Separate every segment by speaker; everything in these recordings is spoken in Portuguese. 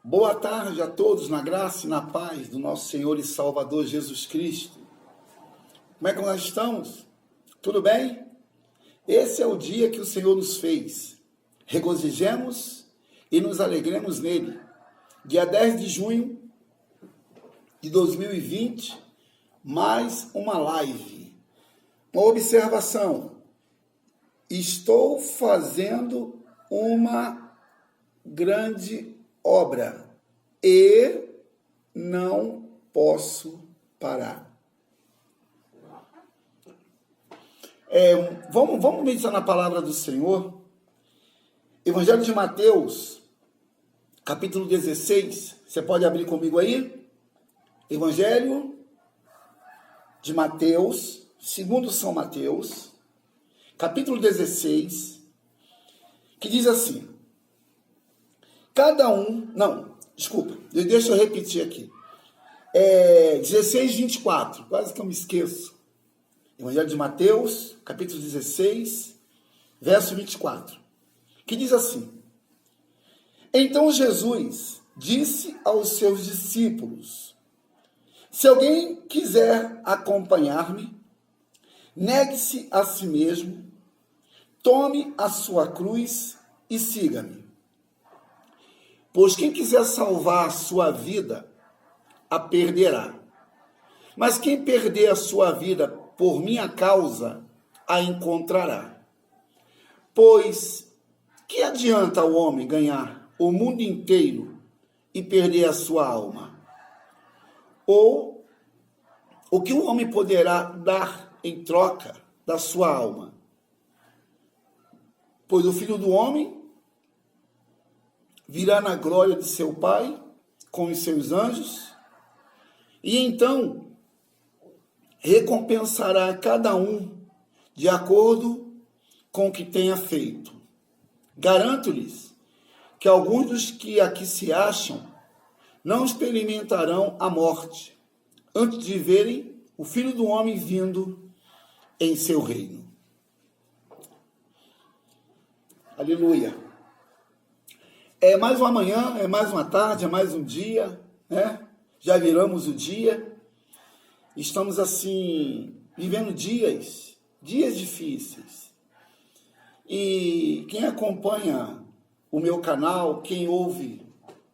Speaker 1: Boa tarde a todos, na graça e na paz do nosso Senhor e Salvador Jesus Cristo. Como é que nós estamos? Tudo bem? Esse é o dia que o Senhor nos fez. Regozijemos e nos alegremos nele. Dia 10 de junho de 2020, mais uma live. Uma observação. Estou fazendo uma grande obra e não posso parar. Vamos meditar na palavra do Senhor. Evangelho de Mateus, capítulo 16. Você pode abrir comigo aí? Evangelho de Mateus, segundo São Mateus, capítulo 16, que diz assim: deixa eu repetir aqui. 16, 24, quase que eu me esqueço. Evangelho de Mateus, capítulo 16, verso 24, que diz assim: Então Jesus disse aos seus discípulos: Se alguém quiser acompanhar-me, negue-se a si mesmo, tome a sua cruz e siga-me. Pois quem quiser salvar a sua vida, a perderá. Mas quem perder a sua vida por minha causa, a encontrará. Pois que adianta o homem ganhar o mundo inteiro e perder a sua alma? Ou o que o homem poderá dar em troca da sua alma? Pois o Filho do Homem virá na glória de seu Pai com os seus anjos, e então recompensará a cada um de acordo com o que tenha feito. Garanto-lhes que alguns dos que aqui se acham não experimentarão a morte antes de verem o Filho do Homem vindo em seu reino. Aleluia. É mais uma manhã, é mais uma tarde, é mais um dia, né? Já viramos o dia. Estamos assim, vivendo dias difíceis. E quem acompanha o meu canal, quem ouve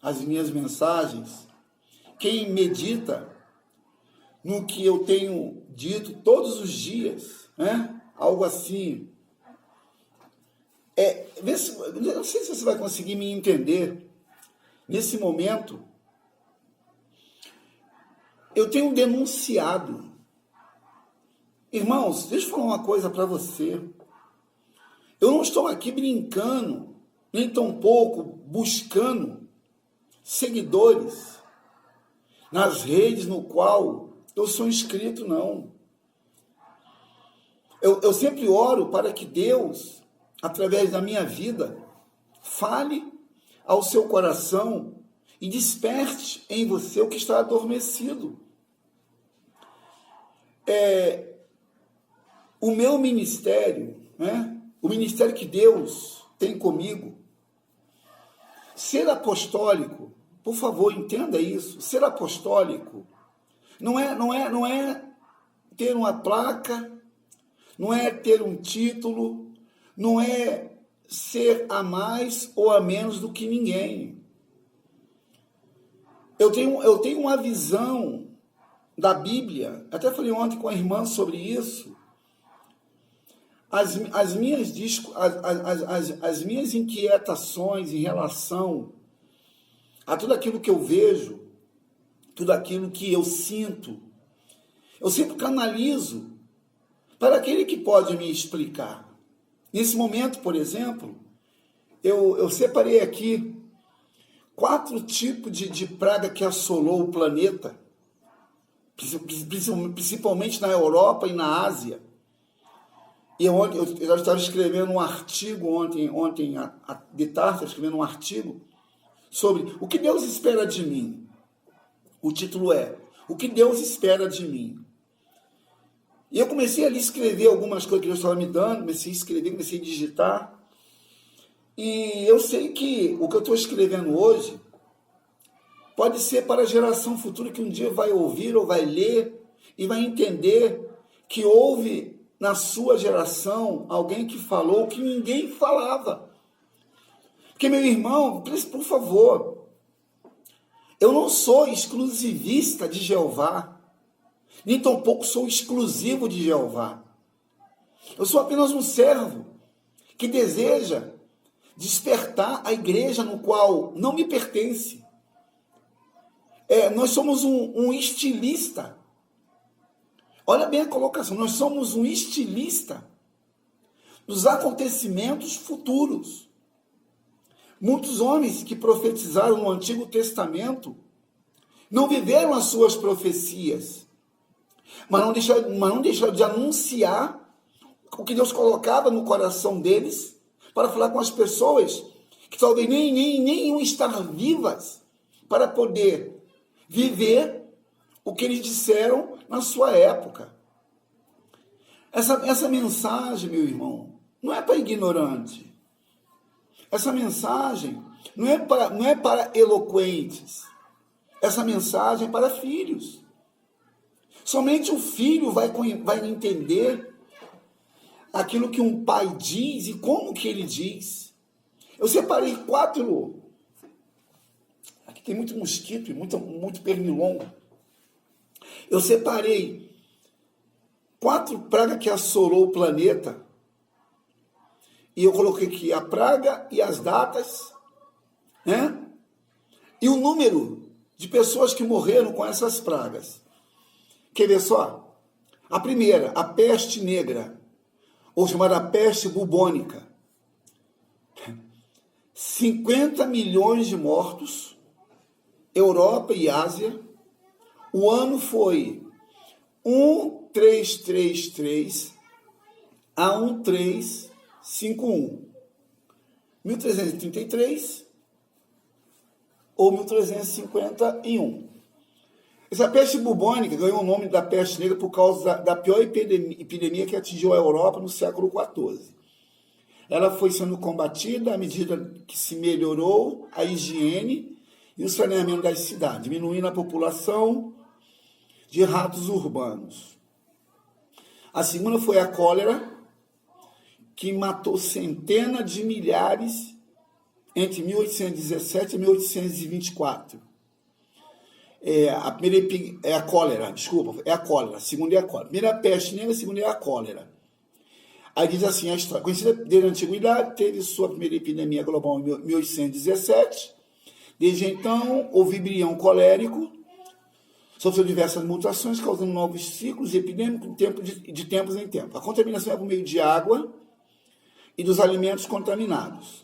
Speaker 1: as minhas mensagens, quem medita no que eu tenho dito todos os dias, né? Algo assim. Eu não sei se você vai conseguir me entender. Nesse momento, eu tenho denunciado. Irmãos, deixa eu falar uma coisa para você. Eu não estou aqui brincando, nem tampouco buscando seguidores nas redes no qual eu sou inscrito, não. Eu sempre oro para que Deus, através da minha vida, fale ao seu coração e desperte em você o que está adormecido. O meu ministério, né? O ministério que Deus tem comigo, ser apostólico, por favor, entenda isso. Ser apostólico não é ter uma placa, não é ter um título, não é ser a mais ou a menos do que ninguém. Eu tenho uma visão da Bíblia, até falei ontem com a irmã sobre isso. As minhas inquietações em relação a tudo aquilo que eu vejo, tudo aquilo que eu sempre canalizo para aquele que pode me explicar. Nesse momento, por exemplo, eu separei aqui 4 tipos de praga que assolou o planeta, principalmente na Europa e na Ásia. E eu estava escrevendo um artigo ontem de tarde, estava escrevendo um artigo sobre o que Deus espera de mim. O título é O que Deus espera de mim. E eu comecei ali a escrever algumas coisas que Deus estava me dando, comecei a escrever, comecei a digitar. E eu sei que o que eu estou escrevendo hoje Pode ser para a geração futura que um dia vai ouvir ou vai ler e vai entender que houve na sua geração alguém que falou que ninguém falava. Porque, meu irmão, por favor, eu não sou exclusivista de Jeová, nem tampouco sou exclusivo de Jeová. Eu sou apenas um servo que deseja despertar a igreja no qual não me pertence. Nós somos um estilista. Olha bem a colocação, nós somos um estilista dos acontecimentos futuros. Muitos homens que profetizaram no Antigo Testamento não viveram as suas profecias, mas não deixaram de anunciar o que Deus colocava no coração deles para falar com as pessoas que talvez nem iam estar vivas para poder viver o que eles disseram na sua época. Essa mensagem, meu irmão, não é para ignorante. Essa mensagem não é para eloquentes. Essa mensagem é para filhos. Somente o filho vai entender aquilo que um pai diz e como que ele diz. Eu separei 4... Aqui tem muito mosquito e muito pernilongo. Eu separei 4 pragas que assolou o planeta. E eu coloquei aqui a praga e as datas, né? E o número de pessoas que morreram com essas pragas. Quer ver só? A primeira, a peste negra, ou chamada peste bubônica. 50 milhões de mortos, Europa e Ásia. O ano foi 1333 a 1351. 1333 ou 1351. Essa peste bubônica ganhou o nome da peste negra por causa da pior epidemia que atingiu a Europa no século XIV. Ela foi sendo combatida à medida que se melhorou a higiene e o saneamento das cidades, diminuindo a população de ratos urbanos. A segunda foi a cólera, que matou centenas de milhares entre 1817 e 1824. A primeira é a cólera, desculpa, é a cólera, a segunda é a cólera. A primeira é a peste negra, a segunda é a cólera. Aí diz assim a história, conhecida desde a antiguidade, teve sua primeira epidemia global em 1817. Desde então, houve embrião colérico, sofreu diversas mutações, causando novos ciclos epidêmicos de tempos em tempos. A contaminação é por meio de água e dos alimentos contaminados.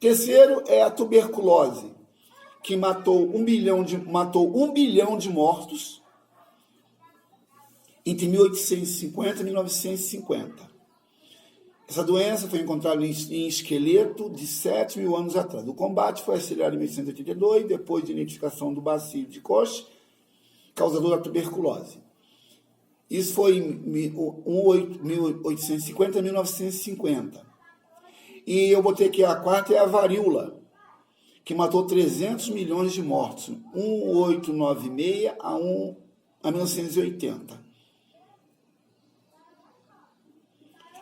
Speaker 1: Terceiro é a tuberculose, que matou 1 bilhão de mortos entre 1850 e 1950. Essa doença foi encontrada em esqueleto de 7 mil anos atrás. O combate foi acelerado em 1882, depois de identificação do bacilo de Koch, causador da tuberculose. Isso foi em 1850 a 1950. E eu botei aqui a quarta, é a varíola, que matou 300 milhões de mortos, 1896 a 1980.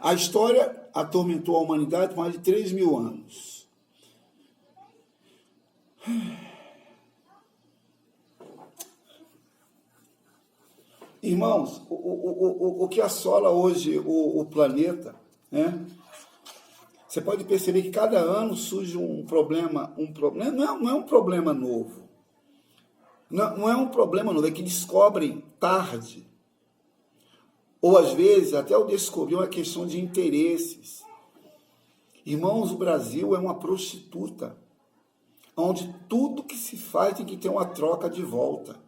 Speaker 1: A história atormentou a humanidade por mais de 3 mil anos. Irmãos, o que assola hoje o planeta, né? Você pode perceber que cada ano surge um problema, não é um problema novo. Não é um problema novo, é que descobrem tarde. Ou às vezes até o descobrir uma questão de interesses. Irmãos, o Brasil é uma prostituta, onde tudo que se faz tem que ter uma troca de volta.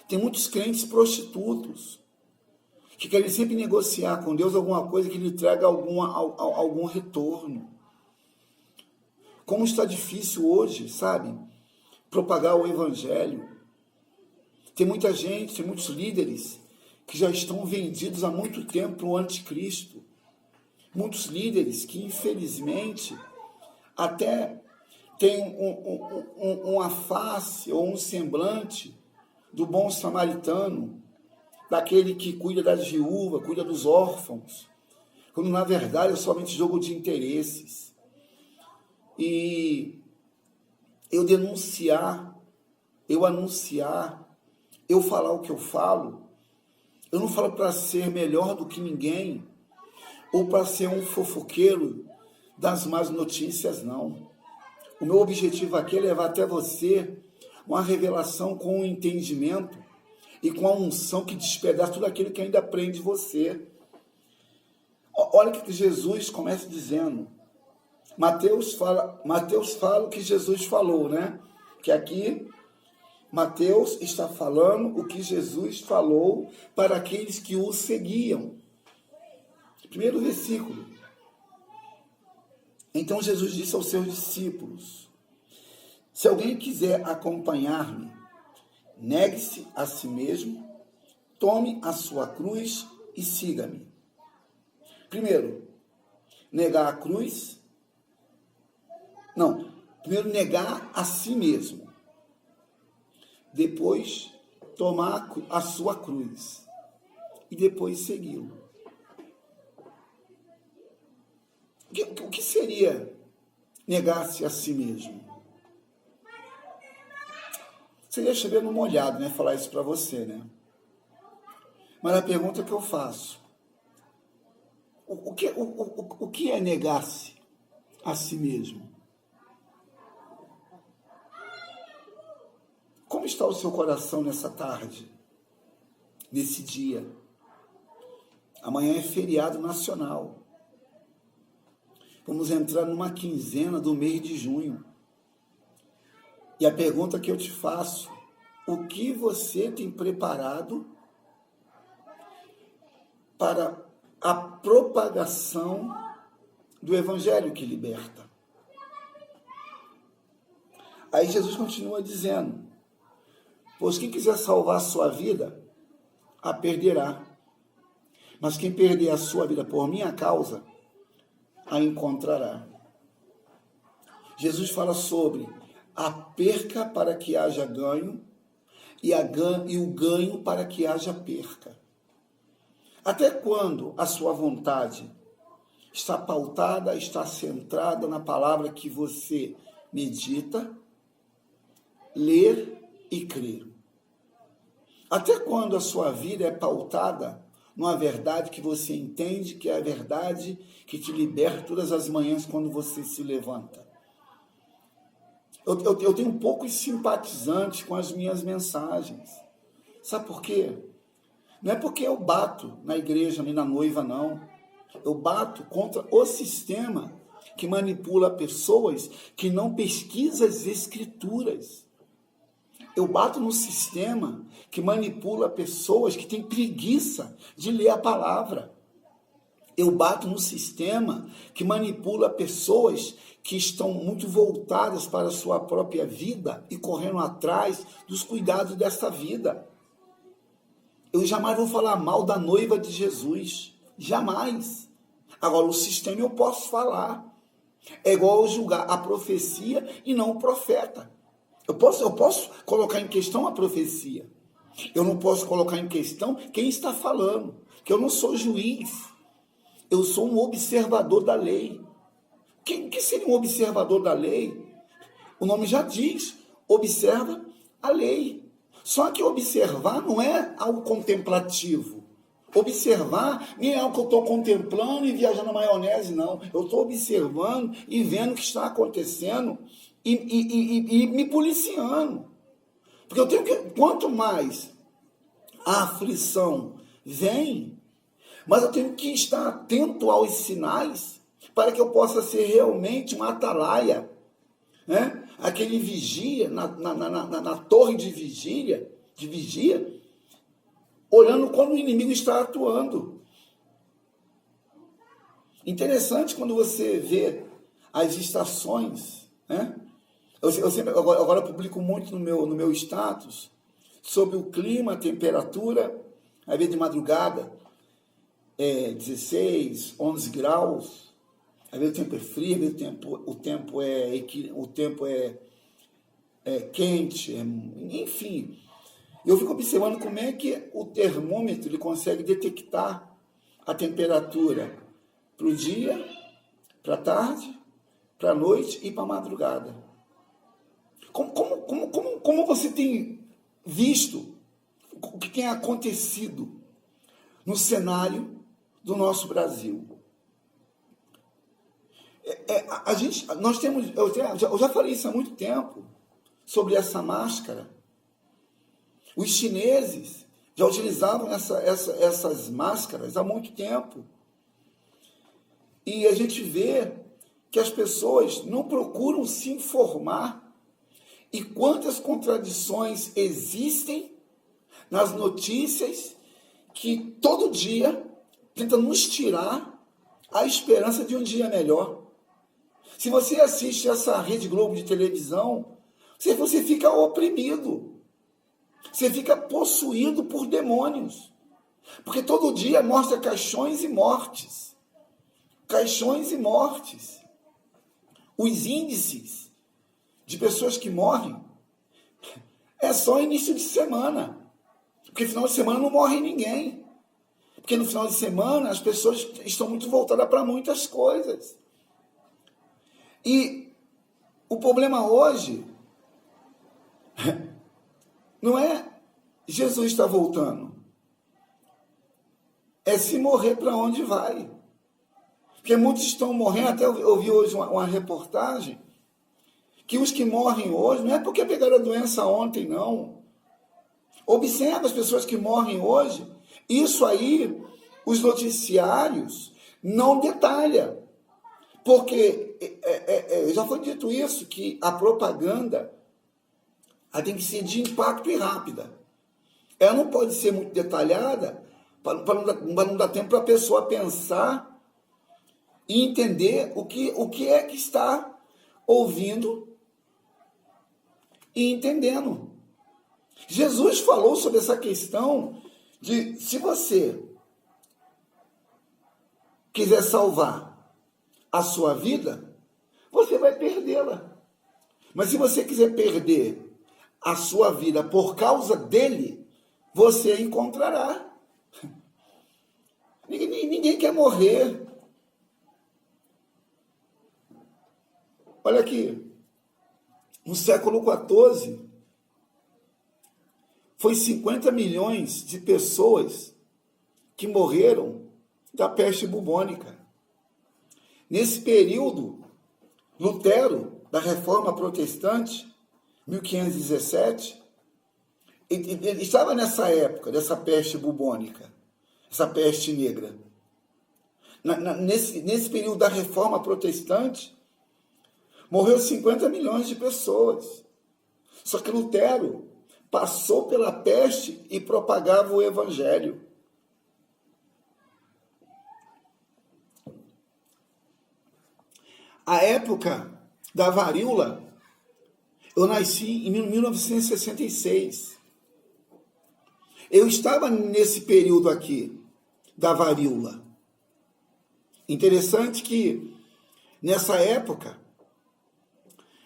Speaker 1: Tem muitos crentes prostitutos, que querem sempre negociar com Deus alguma coisa que lhe traga algum retorno. Como está difícil hoje, sabe? Propagar o evangelho. Tem muita gente, tem muitos líderes que já estão vendidos há muito tempo para o anticristo. Muitos líderes que, infelizmente, até tem uma face ou um semblante do bom samaritano, daquele que cuida das viúvas, cuida dos órfãos, quando na verdade é somente jogo de interesses. E eu denunciar, eu anunciar, eu falar o que eu falo, eu não falo para ser melhor do que ninguém, ou para ser um fofoqueiro das más notícias, não. O meu objetivo aqui é levar até você uma revelação com um entendimento e com a unção que despedaça tudo aquilo que ainda prende você. Olha o que Jesus começa dizendo. Mateus fala o que Jesus falou, né? Que aqui Mateus está falando o que Jesus falou para aqueles que o seguiam. Primeiro versículo. Então Jesus disse aos seus discípulos: se alguém quiser acompanhar-me, negue-se a si mesmo, tome a sua cruz e siga-me. Primeiro, negar a cruz. Não, primeiro negar a si mesmo. Depois, tomar a sua cruz. E depois segui-lo. O que seria negar-se a si mesmo? Seria chover no molhado, né? Falar isso para você, né? Mas a pergunta que eu faço: o que é negar-se a si mesmo? Como está o seu coração nessa tarde, nesse dia? Amanhã é feriado nacional. Vamos entrar numa quinzena do mês de junho. E a pergunta que eu te faço: o que você tem preparado para a propagação do Evangelho que liberta? Aí Jesus continua dizendo: pois quem quiser salvar a sua vida, a perderá. Mas quem perder a sua vida por minha causa, a encontrará. Jesus fala sobre a perca para que haja ganho e o ganho para que haja perca. Até quando a sua vontade está pautada, está centrada na palavra que você medita, ler e crer? Até quando a sua vida é pautada numa verdade que você entende que é a verdade que te liberta todas as manhãs quando você se levanta? Eu tenho poucos simpatizantes com as minhas mensagens. Sabe por quê? Não é porque eu bato na igreja nem na noiva, não. Eu bato contra o sistema que manipula pessoas que não pesquisam as escrituras. Eu bato no sistema que manipula pessoas que têm preguiça de ler a palavra. Eu bato no sistema que manipula pessoas que estão muito voltadas para a sua própria vida e correndo atrás dos cuidados dessa vida. Eu jamais vou falar mal da noiva de Jesus. Jamais. Agora, o sistema eu posso falar. É igual eu julgar a profecia e não o profeta. Eu posso colocar em questão a profecia. Eu não posso colocar em questão quem está falando. Que eu não sou juiz. Eu sou um observador da lei. O que seria um observador da lei? O nome já diz, observa a lei. Só que observar não é algo contemplativo. Observar nem é algo que eu estou contemplando e viajando na maionese, não. Eu estou observando e vendo o que está acontecendo e me policiando. Porque eu tenho que, quanto mais a aflição vem, mas eu tenho que estar atento aos sinais para que eu possa ser realmente um atalaia, né? Aquele vigia na torre de vigia, olhando quando o inimigo está atuando. Interessante quando você vê as estações, né? Agora eu publico muito no meu status sobre o clima, a temperatura, às vezes de madrugada, 16, 11 graus. Às vezes o tempo é frio, às vezes o tempo é quente, enfim. Eu fico observando como é que o termômetro ele consegue detectar a temperatura para o dia, para a tarde, para a noite e para a madrugada. Como você tem visto o que tem acontecido no cenário do nosso Brasil? Eu já falei isso há muito tempo, sobre essa máscara. Os chineses já utilizavam essas máscaras há muito tempo. E a gente vê que as pessoas não procuram se informar. E quantas contradições existem nas notícias que todo dia tentam nos tirar a esperança de um dia melhor. Se você assiste essa Rede Globo de televisão, você fica oprimido. Você fica possuído por demônios. Porque todo dia mostra caixões e mortes. Caixões e mortes. Os índices de pessoas que morrem é só início de semana. Porque no final de semana não morre ninguém. Porque no final de semana as pessoas estão muito voltadas para muitas coisas. E o problema hoje não é Jesus está voltando. É se morrer para onde vai. Porque muitos estão morrendo, até eu vi hoje uma reportagem, que os que morrem hoje não é porque pegaram a doença ontem, não. Observa as pessoas que morrem hoje. Isso aí, os noticiários não detalham. Porque já foi dito isso, que a propaganda ela tem que ser de impacto e rápida. Ela não pode ser muito detalhada para não dar tempo para a pessoa pensar e entender o que é que está ouvindo e entendendo. Jesus falou sobre essa questão de se você quiser salvar a sua vida, você vai perdê-la. Mas se você quiser perder a sua vida por causa dele, você encontrará. Ninguém quer morrer. Olha aqui, no século XIV, foi 50 milhões de pessoas que morreram da peste bubônica. Nesse período, Lutero, da Reforma Protestante, 1517, ele estava nessa época, dessa peste bubônica, essa peste negra. Nesse período da Reforma Protestante, morreu 50 milhões de pessoas. Só que Lutero passou pela peste e propagava o evangelho. A época da varíola, eu nasci em 1966. Eu estava nesse período aqui da varíola. Interessante que, nessa época,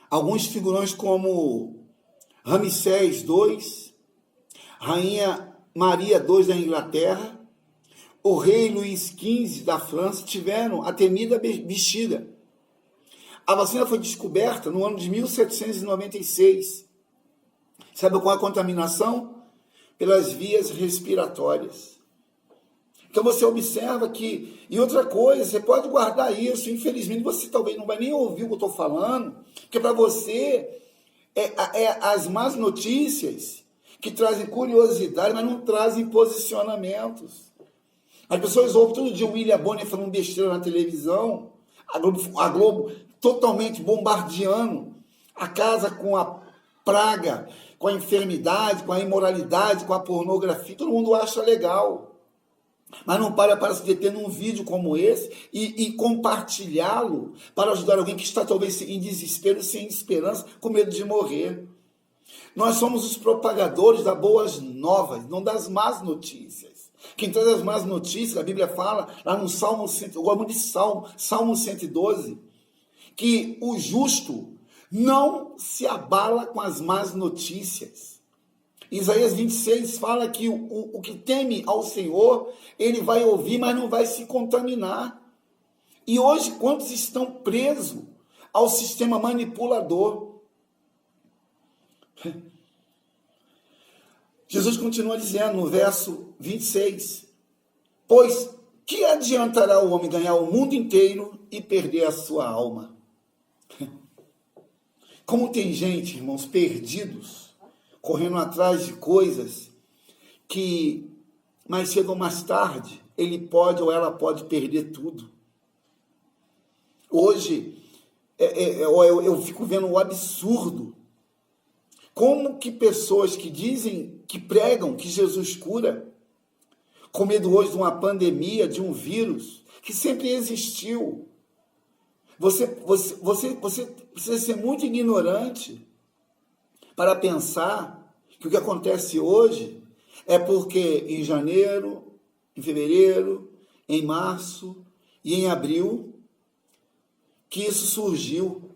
Speaker 1: alguns figurões como Ramsés II, Rainha Maria II da Inglaterra, o rei Luís XV da França tiveram a temida bexiga. A vacina foi descoberta no ano de 1796. Sabe qual é a contaminação? Pelas vias respiratórias. Então você observa que... E outra coisa, você pode guardar isso. Infelizmente, você talvez não vai nem ouvir o que eu estou falando, porque para você as más notícias que trazem curiosidade, mas não trazem posicionamentos. As pessoas ouvem todo dia o William Bonner falando besteira na televisão, a Globo totalmente bombardeando a casa com a praga, com a enfermidade, com a imoralidade, com a pornografia. Todo mundo acha legal. Mas não para se deter num vídeo como esse e compartilhá-lo para ajudar alguém que está talvez em desespero, sem esperança, com medo de morrer. Nós somos os propagadores das boas novas, não das más notícias. Que em todas as más notícias, a Bíblia fala, lá no Salmo, eu gosto muito de Salmo 112, que o justo não se abala com as más notícias. Isaías 26 fala que o que teme ao Senhor, ele vai ouvir, mas não vai se contaminar. E hoje, quantos estão presos ao sistema manipulador? Jesus continua dizendo no verso 26, pois que adiantará o homem ganhar o mundo inteiro e perder a sua alma? Como tem gente, irmãos, perdidos, correndo atrás de coisas que mais cedo ou mais tarde ele pode ou ela pode perder tudo. Hoje, eu fico vendo o absurdo. Como que pessoas que dizem, que pregam que Jesus cura, com medo hoje de uma pandemia, de um vírus, que sempre existiu. Você precisa ser muito ignorante para pensar que o que acontece hoje é porque em janeiro, em fevereiro, em março e em abril, que isso surgiu.